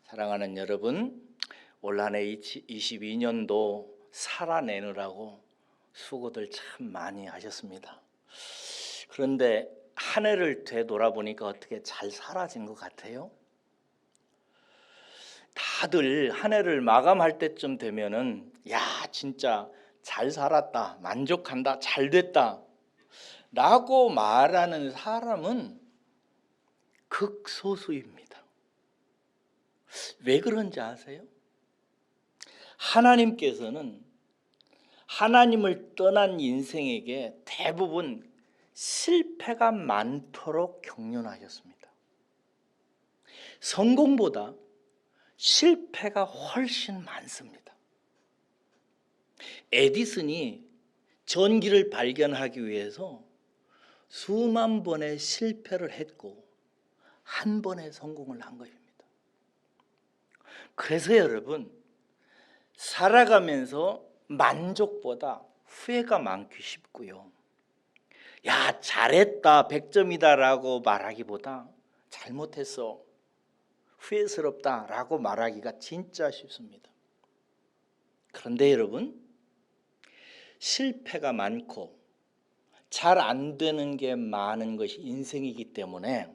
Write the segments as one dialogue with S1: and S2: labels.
S1: 사랑하는 여러분, 올 한 해 22년도 살아내느라고 수고들 참 많이 하셨습니다. 그런데 한 해를 되돌아보니까 어떻게 잘 살아진 것 같아요? 다들 한 해를 마감할 때쯤 되면은 야, 진짜 잘 살았다, 만족한다, 잘 됐다 라고 말하는 사람은 극소수입니다. 왜 그런지 아세요? 하나님께서는 하나님을 떠난 인생에게 대부분 실패가 많도록 격려하셨습니다. 성공보다 실패가 훨씬 많습니다. 에디슨이 전기를 발견하기 위해서 수만 번의 실패를 했고 한 번의 성공을 한 것입니다. 그래서 여러분, 살아가면서 만족보다 후회가 많기 쉽고요. 야, 잘했다, 100점이다 라고 말하기보다 잘못했어, 후회스럽다 라고 말하기가 진짜 쉽습니다. 그런데 여러분, 실패가 많고 잘 안 되는 게 많은 것이 인생이기 때문에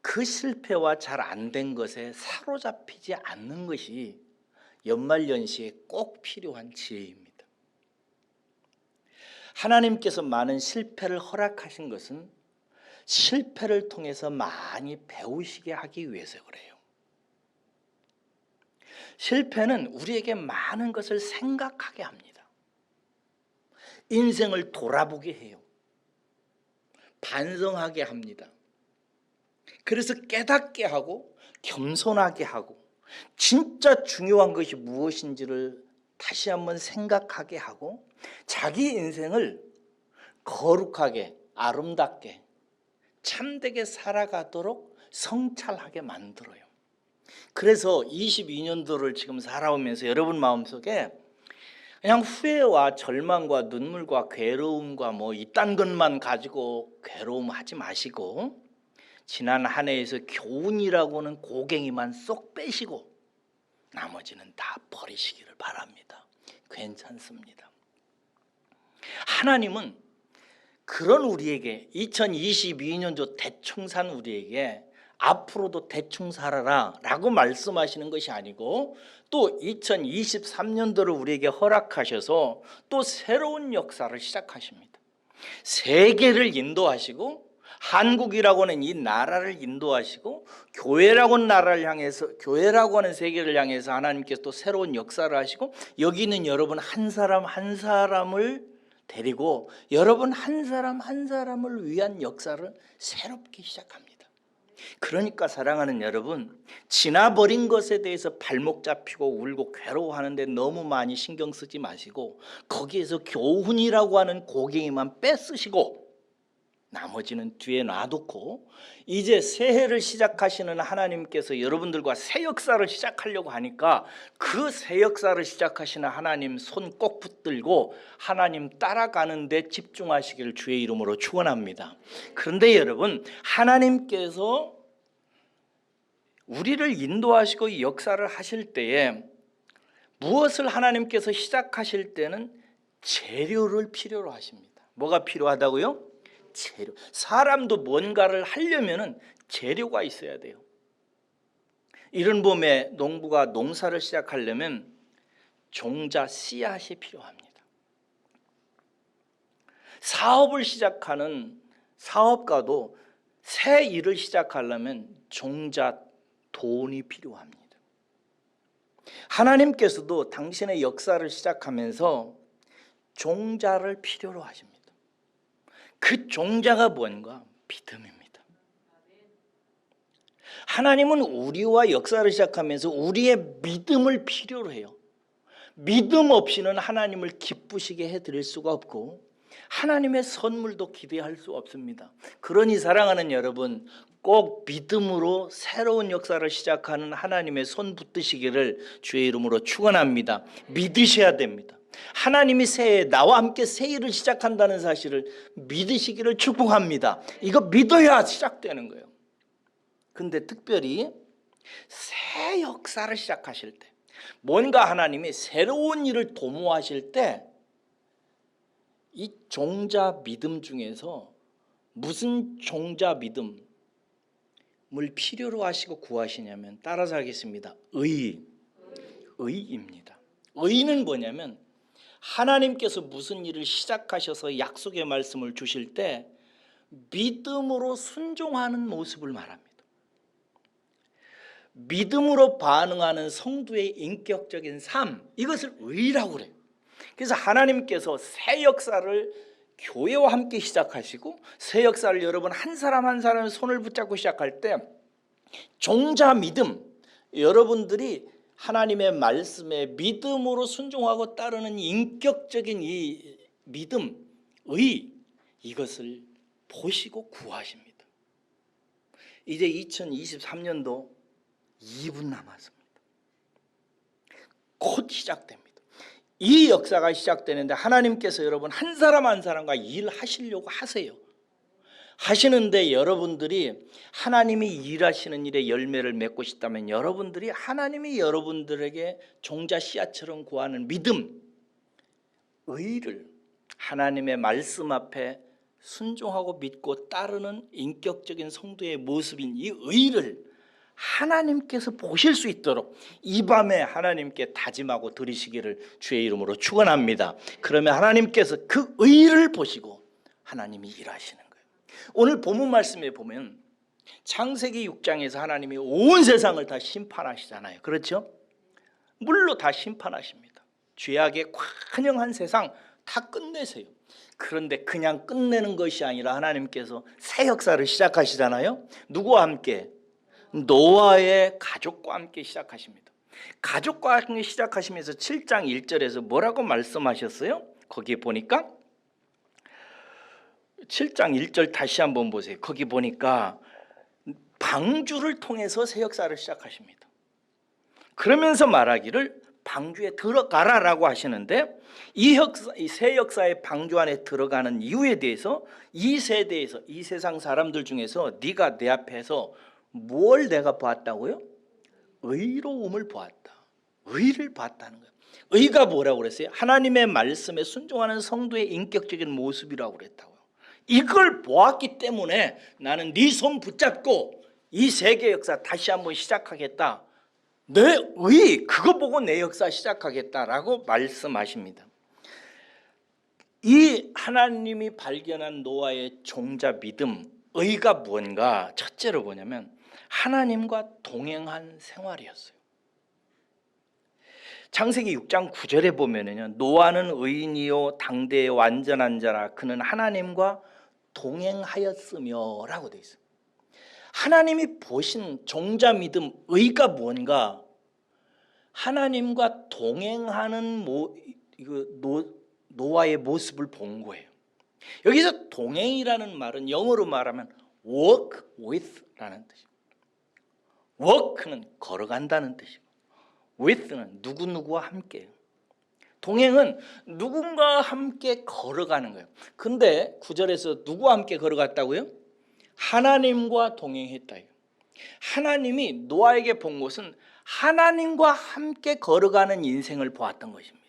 S1: 그 실패와 잘 안 된 것에 사로잡히지 않는 것이 연말연시에 꼭 필요한 지혜입니다. 하나님께서 많은 실패를 허락하신 것은 실패를 통해서 많이 배우시게 하기 위해서 그래요. 실패는 우리에게 많은 것을 생각하게 합니다. 인생을 돌아보게 해요. 반성하게 합니다. 그래서 깨닫게 하고 겸손하게 하고 진짜 중요한 것이 무엇인지를 다시 한번 생각하게 하고 자기 인생을 거룩하게, 아름답게, 참되게 살아가도록 성찰하게 만들어요. 그래서 22년도를 지금 살아오면서 여러분 마음속에 그냥 후회와 절망과 눈물과 괴로움과 뭐 이딴 것만 가지고 괴로움하지 마시고 지난 한 해에서 교훈이라고는 고갱이만 쏙 빼시고 나머지는 다 버리시기를 바랍니다. 괜찮습니다. 하나님은 그런 우리에게 2022년도 대충 산 우리에게 앞으로도 대충 살아라 라고 말씀하시는 것이 아니고 또 2023년도를 우리에게 허락하셔서 또 새로운 역사를 시작하십니다. 세계를 인도하시고 한국이라고 하는 이 나라를 인도하시고 교회라고 하는 나라를 향해서, 교회라고 하는 세계를 향해서 하나님께서 또 새로운 역사를 하시고 여기 있는 여러분 한 사람 한 사람을 데리고 여러분 한 사람 한 사람을 위한 역사를 새롭게 시작합니다. 그러니까 사랑하는 여러분, 지나버린 것에 대해서 발목 잡히고 울고 괴로워하는데 너무 많이 신경 쓰지 마시고 거기에서 교훈이라고 하는 고갱이만 빼쓰시고 나머지는 뒤에 놔두고 이제 새해를 시작하시는 하나님께서 여러분들과 새 역사를 시작하려고 하니까 그 새 역사를 시작하시는 하나님 손 꼭 붙들고 하나님 따라가는 데 집중하시기를 주의 이름으로 축원합니다. 그런데 여러분, 하나님께서 우리를 인도하시고 이 역사를 하실 때에 무엇을 하나님께서 시작하실 때는 재료를 필요로 하십니다. 뭐가 필요하다고요? 재료. 사람도 뭔가를 하려면은 재료가 있어야 돼요. 이른 봄에 농부가 농사를 시작하려면 종자, 씨앗이 필요합니다. 사업을 시작하는 사업가도 새 일을 시작하려면 종자, 돈이 필요합니다. 하나님께서도 당신의 역사를 시작하면서 종자를 필요로 하십니다. 그 종자가 뭔가? 믿음입니다. 하나님은 우리와 역사를 시작하면서 우리의 믿음을 필요로 해요. 믿음 없이는 하나님을 기쁘시게 해드릴 수가 없고 하나님의 선물도 기대할 수 없습니다. 그러니 사랑하는 여러분, 꼭 믿음으로 새로운 역사를 시작하는 하나님의 손 붙드시기를 주의 이름으로 축원합니다. 믿으셔야 됩니다. 하나님이 새해 나와 함께 새 일을 시작한다는 사실을 믿으시기를 축복합니다. 이거 믿어야 시작되는 거예요. 근데 특별히 새 역사를 시작하실 때, 뭔가 하나님이 새로운 일을 도모하실 때 이 종자 믿음 중에서 무슨 종자 믿음을 필요로 하시고 구하시냐면, 따라서 하겠습니다. 의입니다. 의는 뭐냐면 하나님께서 무슨 일을 시작하셔서 약속의 말씀을 주실 때 믿음으로 순종하는 모습을 말합니다. 믿음으로 반응하는 성도의 인격적인 삶, 이것을 의라고 그래요. 그래서 하나님께서 새 역사를 교회와 함께 시작하시고 새 역사를 여러분 한 사람 한 사람의 손을 붙잡고 시작할 때 종자 믿음, 여러분들이 하나님의 말씀에 믿음으로 순종하고 따르는 인격적인 이 믿음, 의, 이것을 보시고 구하십니다. 이제 2023년도 2분 남았습니다. 곧 시작됩니다. 이 역사가 시작되는데 하나님께서 여러분 한 사람 한 사람과 일하시려고 하세요. 하시는데 여러분들이 하나님이 일하시는 일에 열매를 맺고 싶다면 여러분들이 하나님이 여러분들에게 종자 씨앗처럼 구하는 믿음, 의를 하나님의 말씀 앞에 순종하고 믿고 따르는 인격적인 성도의 모습인 이 의를 하나님께서 보실 수 있도록 이 밤에 하나님께 다짐하고 드리시기를 주의 이름으로 축원합니다. 그러면 하나님께서 그 의를 보시고 하나님이 일하시는 거예요. 오늘 본문 말씀에 보면 창세기 6장에서 하나님이 온 세상을 다 심판하시잖아요. 그렇죠? 물로 다 심판하십니다. 죄악에 관영한 세상 다 끝내세요. 그런데 그냥 끝내는 것이 아니라 하나님께서 새 역사를 시작하시잖아요. 누구와 함께? 노아의 가족과 함께 시작하십니다. 가족과 함께 시작하시면서 7장 1절에서 뭐라고 말씀하셨어요? 거기 보니까 7장 1절 다시 한번 보세요. 거기 보니까 방주를 통해서 새 역사를 시작하십니다. 그러면서 말하기를 방주에 들어가라라고 하시는데 이 새 역사의 방주 안에 들어가는 이유에 대해서 이 세대에서 이 세상 사람들 중에서 네가 내 앞에서 뭘 내가 보았다고요? 의로움을 보았다. 의를 봤다는 거예요. 의가 뭐라고 그랬어요? 하나님의 말씀에 순종하는 성도의 인격적인 모습이라고 그랬다고요. 이걸 보았기 때문에 나는 네 손 붙잡고 이 세계 역사 다시 한번 시작하겠다. 내 의, 그거 보고 내 역사 시작하겠다라고 말씀하십니다. 이 하나님이 발견한 노아의 종자 믿음, 의가 뭔가? 첫째로 뭐냐면 하나님과 동행한 생활이었어요. 창세기 6장 9절에 보면은요, 노아는 의인이요 당대의 완전한 자라 그는 하나님과 동행하였으며라고 되어 있어요. 하나님이 보신 종자 믿음, 의가 뭔가? 하나님과 동행하는 노아의 모습을 본 거예요. 여기서 동행이라는 말은 영어로 말하면 walk with라는 뜻입니다. walk는 걸어간다는 뜻이고 with는 누구누구와 함께. 동행은 누군가와 함께 걸어가는 거예요. 근데 9절에서 누구와 함께 걸어갔다고요? 하나님과 동행했다. 하나님이 노아에게 본 것은 하나님과 함께 걸어가는 인생을 보았던 것입니다.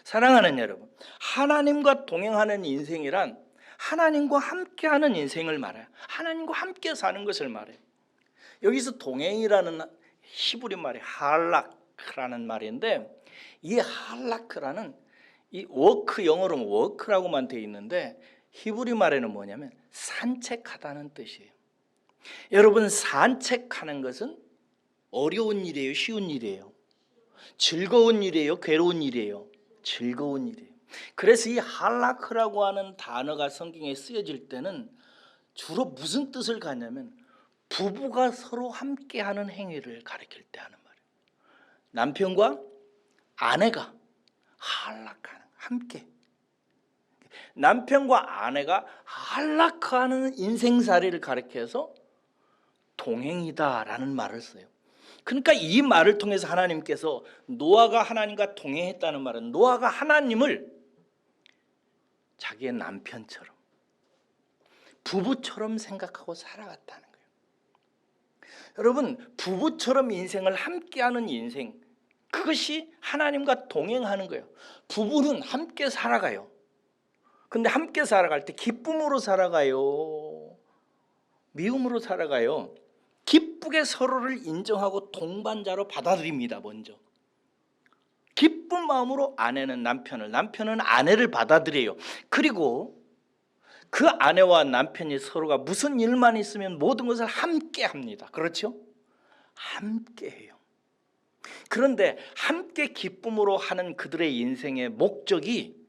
S1: 사랑하는 여러분, 하나님과 동행하는 인생이란 하나님과 함께하는 인생을 말해요. 하나님과 함께 사는 것을 말해요. 여기서 동행이라는 히브리 말이 할라크라는 말인데, 이 할라크라는 이 워크, 영어로는 워크라고만 되어 있는데 히브리 말에는 뭐냐면 산책하다는 뜻이에요. 여러분, 산책하는 것은 어려운 일이에요, 쉬운 일이에요? 즐거운 일이에요, 괴로운 일이에요? 즐거운 일이에요. 그래서 이 할라크라고 하는 단어가 성경에 쓰여질 때는 주로 무슨 뜻을 갖냐면 부부가 서로 함께하는 행위를 가리킬 때 하는 말이에요. 남편과 아내가 할락하는, 함께 남편과 아내가 안락하는 인생살이를 가리켜서 동행이다라는 말을 써요. 그러니까 이 말을 통해서 하나님께서 노아가 하나님과 동행했다는 말은 노아가 하나님을 자기의 남편처럼 부부처럼 생각하고 살아갔다는 거예요. 여러분, 부부처럼 인생을 함께하는 인생, 그것이 하나님과 동행하는 거예요. 부부는 함께 살아가요. 근데 함께 살아갈 때 기쁨으로 살아가요, 미움으로 살아가요? 기쁘게 서로를 인정하고 동반자로 받아들입니다. 먼저 기쁜 마음으로 아내는 남편을, 남편은 아내를 받아들여요. 그리고 그 아내와 남편이 서로가 무슨 일만 있으면 모든 것을 함께 합니다. 그렇죠? 함께 해요. 그런데 함께 기쁨으로 하는 그들의 인생의 목적이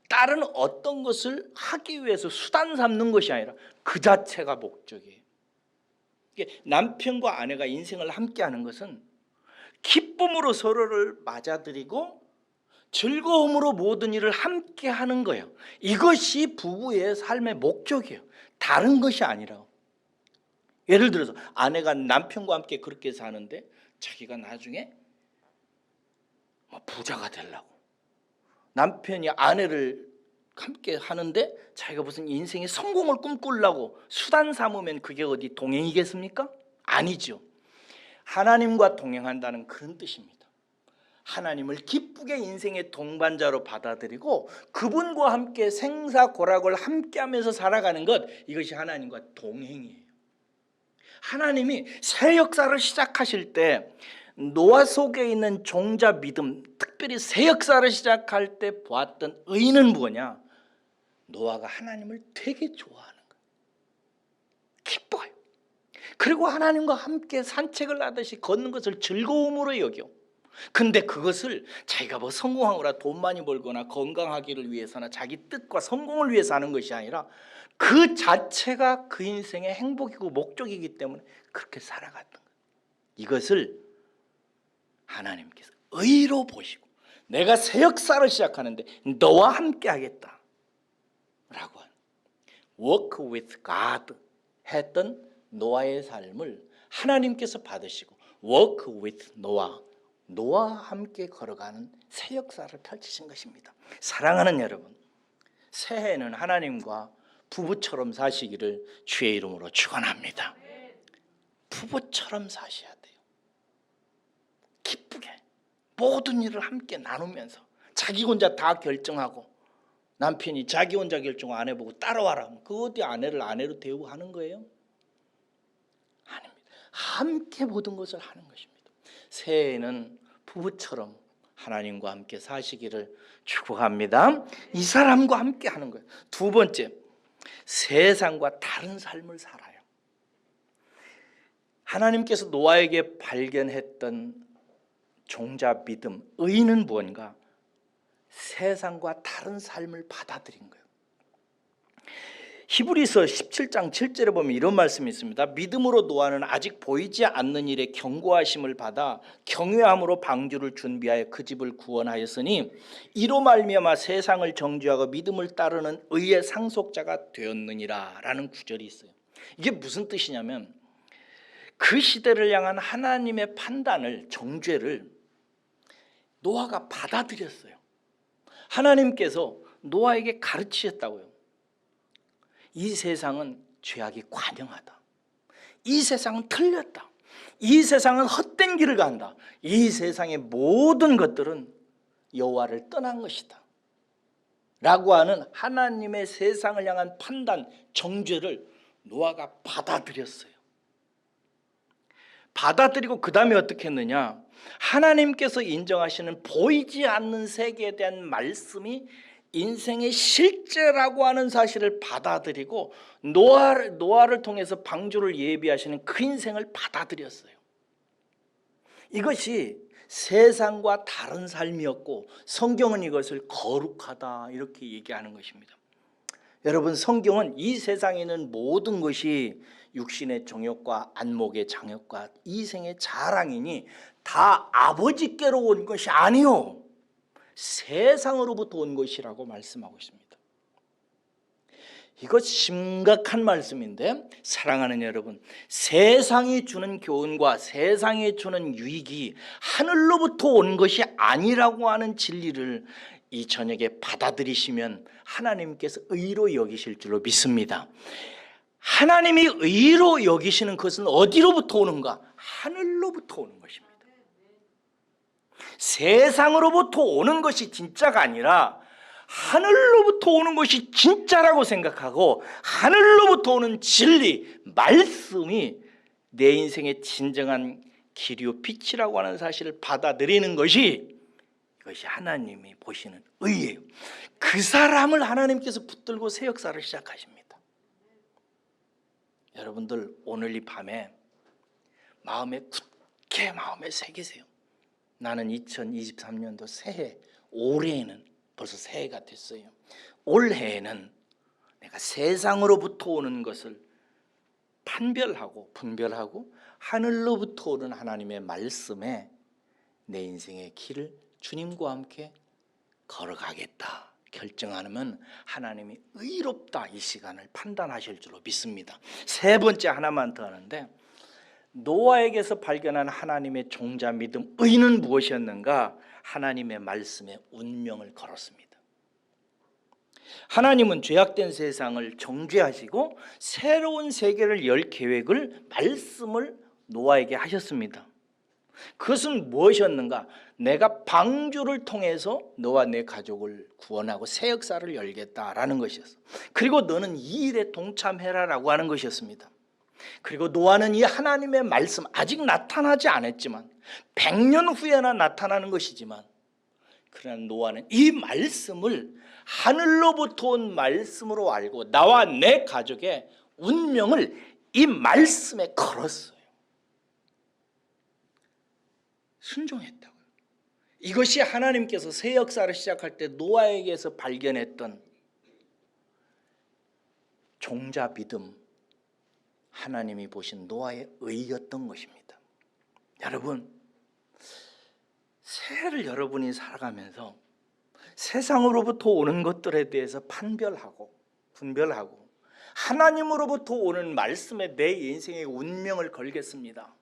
S1: 다른 어떤 것을 하기 위해서 수단 삼는 것이 아니라 그 자체가 목적이에요. 남편과 아내가 인생을 함께 하는 것은 기쁨으로 서로를 맞아들이고 즐거움으로 모든 일을 함께 하는 거예요. 이것이 부부의 삶의 목적이에요. 다른 것이 아니라. 예를 들어서 아내가 남편과 함께 그렇게 사는데 자기가 나중에 부자가 되려고, 남편이 아내를 함께 하는데 자기가 무슨 인생의 성공을 꿈꾸려고 수단 삼으면 그게 어디 동행이겠습니까? 아니죠. 하나님과 동행한다는 그런 뜻입니다. 하나님을 기쁘게 인생의 동반자로 받아들이고 그분과 함께 생사고락을 함께하면서 살아가는 것, 이것이 하나님과 동행이에요. 하나님이 새 역사를 시작하실 때 노아 속에 있는 종자 믿음, 특별히 새 역사를 시작할 때 보았던 의의는 뭐냐? 노아가 하나님을 되게 좋아하는 거예요. 기뻐요. 그리고 하나님과 함께 산책을 하듯이 걷는 것을 즐거움으로 여겨. 근데 그것을 자기가 뭐 성공하거나 돈 많이 벌거나 건강하기를 위해서나 자기 뜻과 성공을 위해서 하는 것이 아니라 그 자체가 그 인생의 행복이고 목적이기 때문에 그렇게 살아갔던 거예요. 이것을 하나님께서 의로 보시고 내가 새 역사를 시작하는데 너와 함께 하겠다 라고 하는, Walk with God 했던 노아의 삶을 하나님께서 받으시고 Walk with Noah, 노아와 함께 걸어가는 새 역사를 펼치신 것입니다. 사랑하는 여러분, 새해에는 하나님과 부부처럼 사시기를 주의 이름으로 축원합니다. 부부처럼 사셔야 돼요. 기쁘게 모든 일을 함께 나누면서 자기 혼자 다 결정하고, 남편이 자기 혼자 결정하고 아내 보고 따라와라, 그 어디 아내를 아내로 대우고 하는 거예요? 아닙니다. 함께 모든 것을 하는 것입니다. 새해에는 부부처럼 하나님과 함께 사시기를 축복합니다. 이 사람과 함께 하는 거예요. 두 번째, 세상과 다른 삶을 살아요. 하나님께서 노아에게 발견했던 종자 믿음, 의의는 뭔가? 세상과 다른 삶을 받아들인 거예요. 히브리서 17장 7절에 보면 이런 말씀이 있습니다. 믿음으로 노아는 아직 보이지 않는 일에 경고하심을 받아 경외함으로 방주를 준비하여 그 집을 구원하였으니 이로 말미암아 세상을 정죄하고 믿음을 따르는 의의 상속자가 되었느니라 라는 구절이 있어요. 이게 무슨 뜻이냐면 그 시대를 향한 하나님의 판단을, 정죄를 노아가 받아들였어요. 하나님께서 노아에게 가르치셨다고요. 이 세상은 죄악이 관영하다. 이 세상은 틀렸다. 이 세상은 헛된 길을 간다. 이 세상의 모든 것들은 여호와를 떠난 것이다 라고 하는 하나님의 세상을 향한 판단, 정죄를 노아가 받아들였어요. 받아들이고 그 다음에 어떻게 했느냐? 하나님께서 인정하시는 보이지 않는 세계에 대한 말씀이 인생의 실제라고 하는 사실을 받아들이고 노아를 통해서 방주를 예비하시는 그 인생을 받아들였어요. 이것이 세상과 다른 삶이었고 성경은 이것을 거룩하다 이렇게 얘기하는 것입니다. 여러분, 성경은 이 세상에 있는 모든 것이 육신의 정욕과 안목의 장욕과 이생의 자랑이니 다 아버지께로 온 것이 아니요 세상으로부터 온 것이라고 말씀하고 있습니다. 이거 심각한 말씀인데, 사랑하는 여러분, 세상이 주는 교훈과 세상이 주는 유익이 하늘로부터 온 것이 아니라고 하는 진리를 이 저녁에 받아들이시면 하나님께서 의로 여기실 줄로 믿습니다. 하나님이 의로 여기시는 것은 어디로부터 오는가? 하늘로부터 오는 것입니다. 세상으로부터 오는 것이 진짜가 아니라 하늘로부터 오는 것이 진짜라고 생각하고, 하늘로부터 오는 진리, 말씀이 내 인생의 진정한 길이요 빛이라고 하는 사실을 받아들이는 것이, 이것이 하나님이 보시는 의예요. 그 사람을 하나님께서 붙들고 새 역사를 시작하십니다. 여러분들 오늘 이 밤에 마음에 굳게 마음에 새기세요. 나는 2023년도 새해, 올해에는 벌써 새해가 됐어요. 올해에는 내가 세상으로부터 오는 것을 판별하고 분별하고 하늘로부터 오는 하나님의 말씀에 내 인생의 길을 주님과 함께 걸어가겠다 결정하면 하나님이 의롭다 이 시간을 판단하실 줄로 믿습니다. 세 번째 하나만 더 하는데, 노아에게서 발견한 하나님의 종자 믿음 의는 무엇이었는가? 하나님의 말씀에 운명을 걸었습니다. 하나님은 죄악된 세상을 정죄하시고 새로운 세계를 열 계획을, 말씀을 노아에게 하셨습니다. 그것은 무엇이었는가? 내가 방주를 통해서 너와 내 가족을 구원하고 새 역사를 열겠다라는 것이었어. 그리고 너는 이 일에 동참해라라고 하는 것이었습니다. 그리고 노아는 이 하나님의 말씀, 아직 나타나지 않았지만 100년 후에나 나타나는 것이지만, 그러나 노아는 이 말씀을 하늘로부터 온 말씀으로 알고 나와 내 가족의 운명을 이 말씀에 걸었어요. 순종했다고요. 이것이 하나님께서 새 역사를 시작할 때 노아에게서 발견했던 종자 믿음, 하나님이 보신 노아의 의였던 것입니다. 여러분, 새해를 여러분이 살아가면서 세상으로부터 오는 것들에 대해서 판별하고 분별하고 하나님으로부터 오는 말씀에 내 인생의 운명을 걸겠습니다.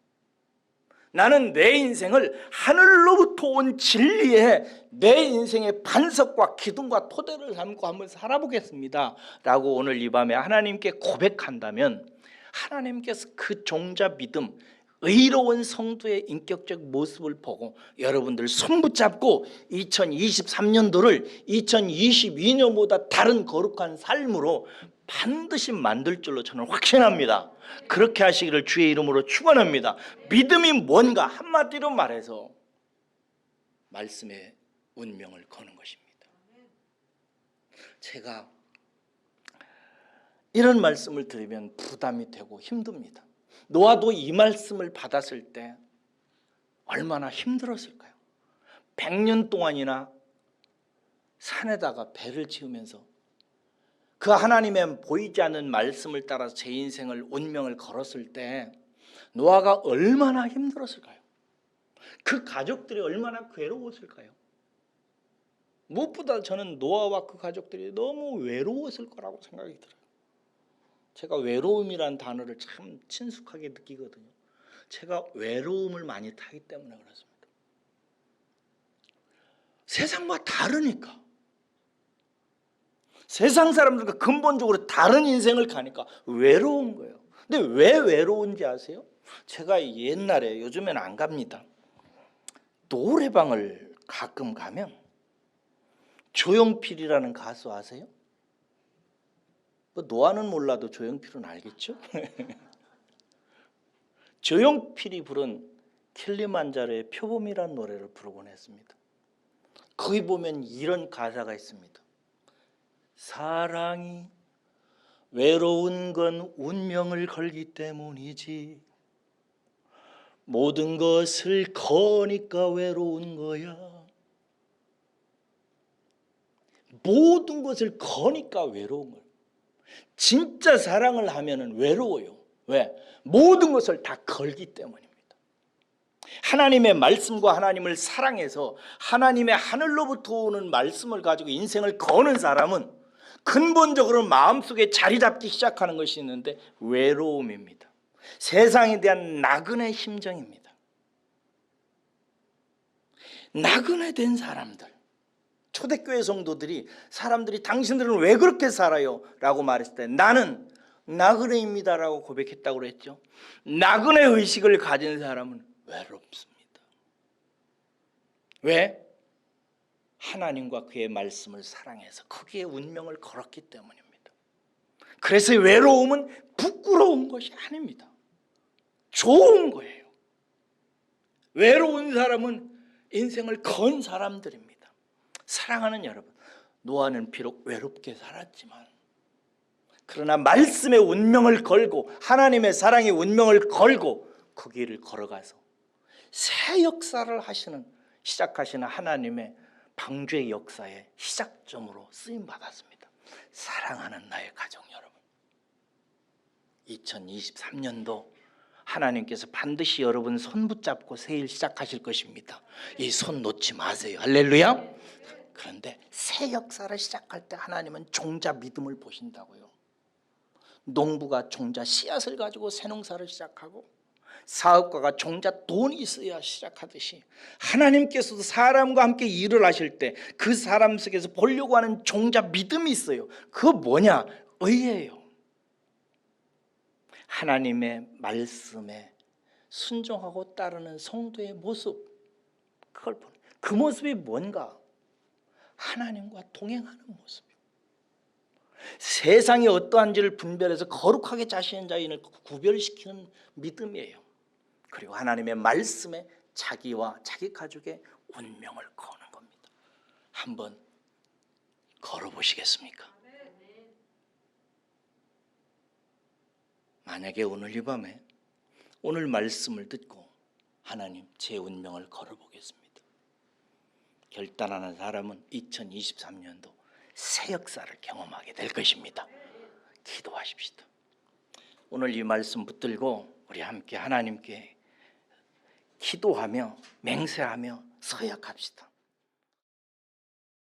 S1: 나는 내 인생을 하늘로부터 온 진리에 내 인생의 반석과 기둥과 토대를 삼고 한번 살아보겠습니다 라고 오늘 이 밤에 하나님께 고백한다면, 하나님께서 그 종자 믿음, 의로운 성도의 인격적 모습을 보고 여러분들 손붙잡고 2023년도를 2022년보다 다른 거룩한 삶으로 반드시 만들 줄로 저는 확신합니다. 그렇게 하시기를 주의 이름으로 축원합니다. 믿음이 뭔가? 한마디로 말해서 말씀의 운명을 거는 것입니다. 제가 이런 말씀을 드리면 부담이 되고 힘듭니다. 노아도 이 말씀을 받았을 때 얼마나 힘들었을까요? 100년 동안이나 산에다가 배를 지으면서 그 하나님의 보이지 않는 말씀을 따라서 제 인생을, 운명을 걸었을 때 노아가 얼마나 힘들었을까요? 그 가족들이 얼마나 괴로웠을까요? 무엇보다 저는 노아와 그 가족들이 너무 외로웠을 거라고 생각이 들어요. 제가 외로움이란 단어를 참 친숙하게 느끼거든요. 제가 외로움을 많이 타기 때문에 그렇습니다. 세상과 다르니까, 세상 사람들과 근본적으로 다른 인생을 가니까 외로운 거예요. 근데 왜 외로운지 아세요? 제가 옛날에, 요즘에는 안 갑니다, 노래방을 가끔 가면 조용필이라는 가수 아세요? 노아는 몰라도 조용필은 알겠죠? 조용필이 부른 킬리만자로의 표범이라는 노래를 부르곤 했습니다. 거기 보면 이런 가사가 있습니다. 사랑이 외로운 건 운명을 걸기 때문이지, 모든 것을 거니까 외로운 거야. 모든 것을 거니까 외로운 거예요. 진짜 사랑을 하면은 외로워요. 왜? 모든 것을 다 걸기 때문입니다. 하나님의 말씀과 하나님을 사랑해서 하나님의 하늘로부터 오는 말씀을 가지고 인생을 거는 사람은 근본적으로 마음속에 자리 잡기 시작하는 것이 있는데 외로움입니다. 세상에 대한 나그네 심정입니다. 나그네된 사람들, 초대교회 성도들이 사람들이 당신들은 왜 그렇게 살아요? 라고 말했을 때 나는 나그네입니다 라고 고백했다고 그랬죠. 나그네 의식을 가진 사람은 외롭습니다. 왜? 하나님과 그의 말씀을 사랑해서 거기에 운명을 걸었기 때문입니다. 그래서 외로움은 부끄러운 것이 아닙니다. 좋은 거예요. 외로운 사람은 인생을 건 사람들입니다. 사랑하는 여러분, 노아는 비록 외롭게 살았지만 그러나 말씀의 운명을 걸고 하나님의 사랑의 운명을 걸고 그 길을 걸어가서 새 역사를 시작하시는 하나님의 방주의 역사의 시작점으로 쓰임받았습니다. 사랑하는 나의 가족 여러분, 2023년도 하나님께서 반드시 여러분 손 붙잡고 새 일 시작하실 것입니다. 이 손 놓지 마세요. 할렐루야. 그런데 새 역사를 시작할 때 하나님은 종자 믿음을 보신다고요. 농부가 종자 씨앗을 가지고 새 농사를 시작하고 사업가가 종자 돈이 있어야 시작하듯이 하나님께서도 사람과 함께 일을 하실 때 그 사람 속에서 보려고 하는 종자 믿음이 있어요. 그거 뭐냐? 의예요. 하나님의 말씀에 순종하고 따르는 성도의 모습, 그걸 보는, 그 모습이 뭔가? 하나님과 동행하는 모습이에요. 세상이 어떠한지를 분별해서 거룩하게 자신의 자인을 구별시키는 믿음이에요. 그리고 하나님의 말씀에 자기와 자기 가족의 운명을 거는 겁니다. 한번 걸어보시겠습니까? 만약에 오늘 이 밤에 오늘 말씀을 듣고 하나님 제 운명을 걸어보겠습니다. 결단하는 사람은 2023년도 새 역사를 경험하게 될 것입니다. 기도하십시다. 오늘 이 말씀 붙들고 우리 함께 하나님께 기도하며 맹세하며 서약합시다.